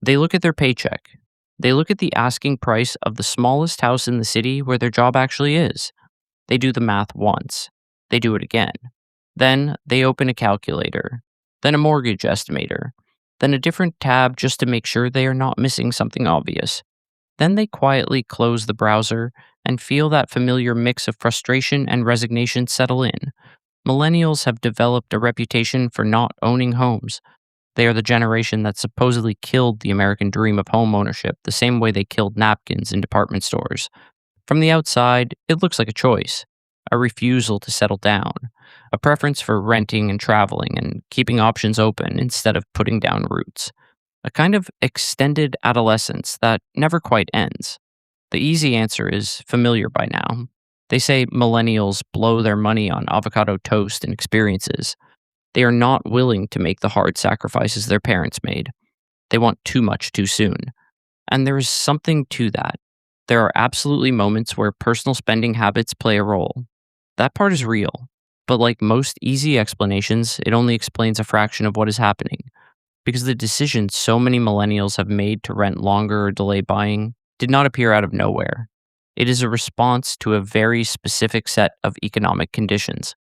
They look at their paycheck. They look at the asking price of the smallest house in the city where their job actually is. They do the math once. They do it again. Then they open a calculator. Then a mortgage estimator. Then a different tab just to make sure they are not missing something obvious. Then they quietly close the browser and feel that familiar mix of frustration and resignation settle in. Millennials have developed a reputation for not owning homes. They are the generation that supposedly killed the American dream of homeownership the same way they killed napkins in department stores. From the outside, it looks like a choice, a refusal to settle down, a preference for renting and traveling and keeping options open instead of putting down roots, a kind of extended adolescence that never quite ends. The easy answer is familiar by now. They say millennials blow their money on avocado toast and experiences. They are not willing to make the hard sacrifices their parents made. They want too much too soon. And there is something to that. There are absolutely moments where personal spending habits play a role. That part is real. But like most easy explanations, it only explains a fraction of what is happening. Because the decisions so many millennials have made to rent longer or delay buying did not appear out of nowhere. It is a response to a very specific set of economic conditions.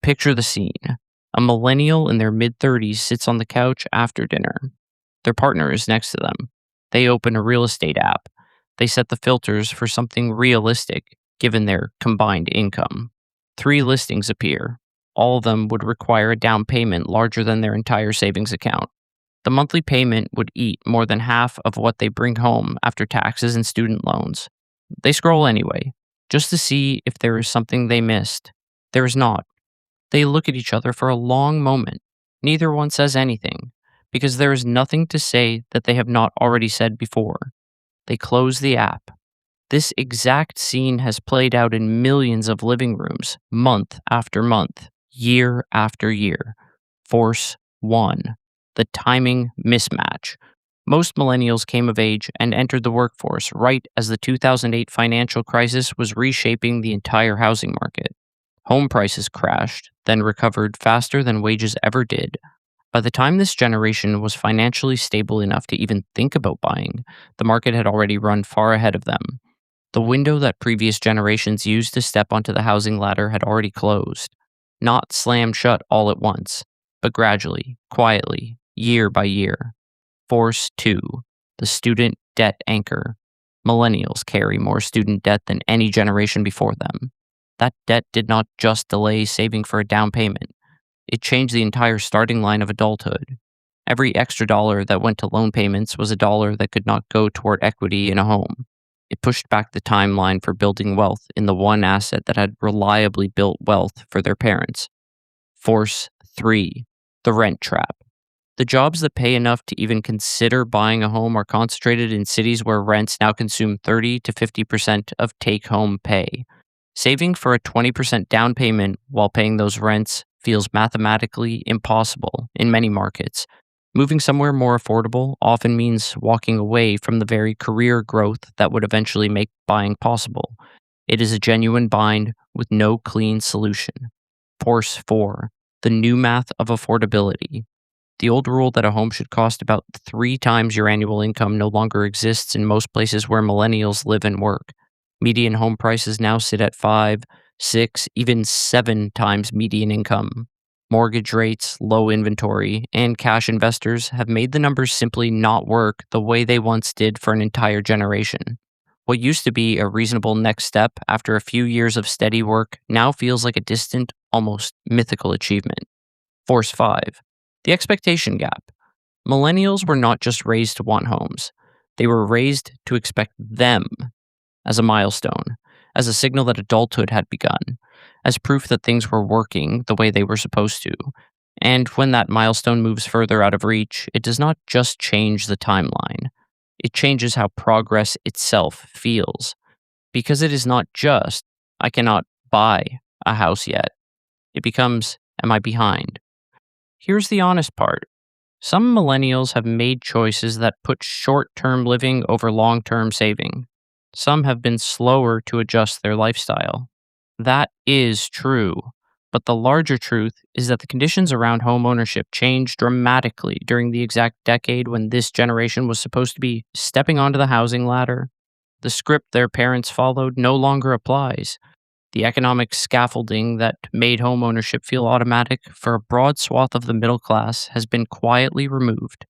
Picture the scene. A millennial in their mid 30s sits on the couch after dinner. Their partner is next to them. They open a real estate app. They set the filters for something realistic given their combined income. 3 listings appear. All of them would require a down payment larger than their entire savings account. The monthly payment would eat more than half of what they bring home after taxes and student loans. They scroll anyway, just to see if there is something they missed. There is not. They look at each other for a long moment. Neither one says anything, because there is nothing to say that they have not already said before. They close the app. This exact scene has played out in millions of living rooms, month after month, year after year. Force 1. The timing mismatch. Most millennials came of age and entered the workforce right as the 2008 financial crisis was reshaping the entire housing market. Home prices crashed, then recovered faster than wages ever did. By the time this generation was financially stable enough to even think about buying, the market had already run far ahead of them. The window that previous generations used to step onto the housing ladder had already closed. Not slammed shut all at once, but gradually, quietly, year by year. Force 2. The student debt anchor. Millennials carry more student debt than any generation before them. That debt did not just delay saving for a down payment. It changed the entire starting line of adulthood. Every extra dollar that went to loan payments was a dollar that could not go toward equity in a home. It pushed back the timeline for building wealth in the one asset that had reliably built wealth for their parents. Force 3. The rent trap. The jobs that pay enough to even consider buying a home are concentrated in cities where rents now consume 30 to 50% of take-home pay. Saving for a 20% down payment while paying those rents feels mathematically impossible in many markets. Moving somewhere more affordable often means walking away from the very career growth that would eventually make buying possible. It is a genuine bind with no clean solution. Force 4. The new math of affordability. The old rule that a home should cost about 3 times your annual income no longer exists in most places where millennials live and work. Median home prices now sit at 5, 6, even 7 times median income. Mortgage rates, low inventory, and cash investors have made the numbers simply not work the way they once did for an entire generation. What used to be a reasonable next step after a few years of steady work now feels like a distant, almost mythical achievement. Force 5. The expectation gap. Millennials were not just raised to want homes. They were raised to expect them as a milestone, as a signal that adulthood had begun, as proof that things were working the way they were supposed to. And when that milestone moves further out of reach, it does not just change the timeline. It changes how progress itself feels. Because it is not just, I cannot buy a house yet. It becomes, am I behind? Here's the honest part. Some millennials have made choices that put short-term living over long-term saving. Some have been slower to adjust their lifestyle. That is true. But the larger truth is that the conditions around homeownership changed dramatically during the exact decade when this generation was supposed to be stepping onto the housing ladder. The script their parents followed no longer applies. The economic scaffolding that made homeownership feel automatic for a broad swath of the middle class has been quietly removed,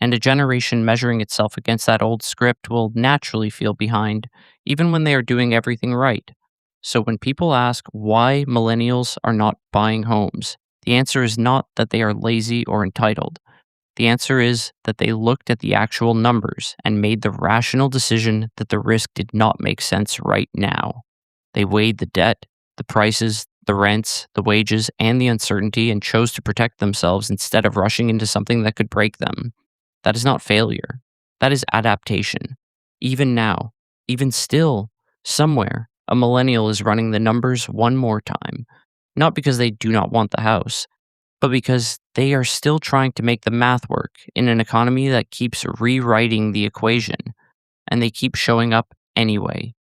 and a generation measuring itself against that old script will naturally feel behind, even when they are doing everything right. So when people ask why millennials are not buying homes, the answer is not that they are lazy or entitled. The answer is that they looked at the actual numbers and made the rational decision that the risk did not make sense right now. They weighed the debt, the prices, the rents, the wages, and the uncertainty and chose to protect themselves instead of rushing into something that could break them. That is not failure. That is adaptation. Even now, even still, somewhere, a millennial is running the numbers one more time. Not because they do not want the house, but because they are still trying to make the math work in an economy that keeps rewriting the equation, and they keep showing up anyway.